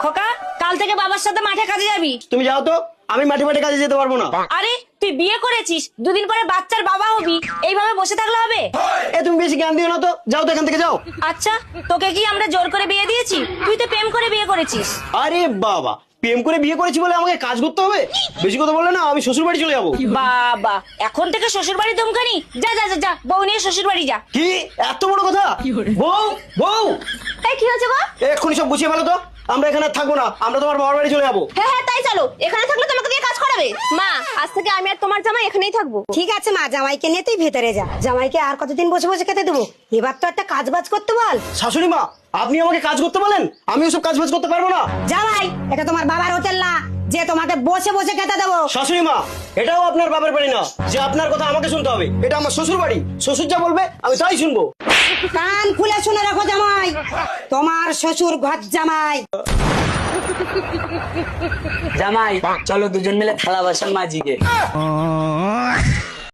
খোকা, কাল থেকে বাবার সাথে মাঠে কাজে যাবি। তুমি যাও তো, আমি মাঠে মাঠে কাজে যেতে পারবো না। আরে তুই বিয়ে করেছিস, দুদিন পরে বাচ্চার বাবা হবি, এইভাবে বসে থাকলে হবে? তুমি বেশি জ্ঞান দিও না তো, যাও তো এখান থেকে যাও। আচ্ছা, তোকে কি আমরা জোর করে বিয়ে দিয়েছি? তুই তো প্রেম করে বিয়ে করেছিস। আরে বাবা, প্রেম করে বিয়ে করেছি বলে আমাকে কাজ করতে হবে? বেশি কথা বললে না আমি শ্বশুর বাড়ি চলে যাবো। বাবা, এখন থেকে শ্বশুর বাড়ি দমকানি? যা যা যা যা, বউ নিয়ে শ্বশুর বাড়ি যা। কি এত বড় কথা? বউ বউ, এই কি হয়েছে গো? এক্ষুনি সব গুছিয়ে ফেলো তো, আমরা এখানে আর থাকবো না, আমরা তোমার বাবার বাড়ি চলে যাবো। হ্যাঁ হ্যাঁ, তাই চলো। এখানে থাকলে তোমাকে দিয়ে কাজ করাবে। মা, আজ থেকে আমি আর তোমার জামাই এখানেই থাকবো। ঠিক আছে মা, জামাইকে নিয়ে তুই ভেতরে যা। জামাইকে আর কতদিন বসে বসে খেতে দেবো? এবার তো একটা কাজ বাজ করতে বল। শাশুড়ি মা, আপনি আমাকে কাজ করতে বলেন? আমি ওসব কাজ বাজ করতে পারবো না। জামাই, এটা তোমার বাবার হোটেল না যে তোমাকে বসে বসে খেতে দেবো। শাশুড়ি মা, এটাও আপনার বাবার বাড়ি না যে আপনার কথা আমাকে শুনতে হবে। এটা আমার শ্বশুর বাড়ি, শ্বশুর যা বলবে আমি তাই শুনবো। কান খুলে শুনে রাখো জামাই, তোমার শ্বশুর ঘর জামাই। জামাই চলো দুজন মিলে থালা বাসন মাজিগে।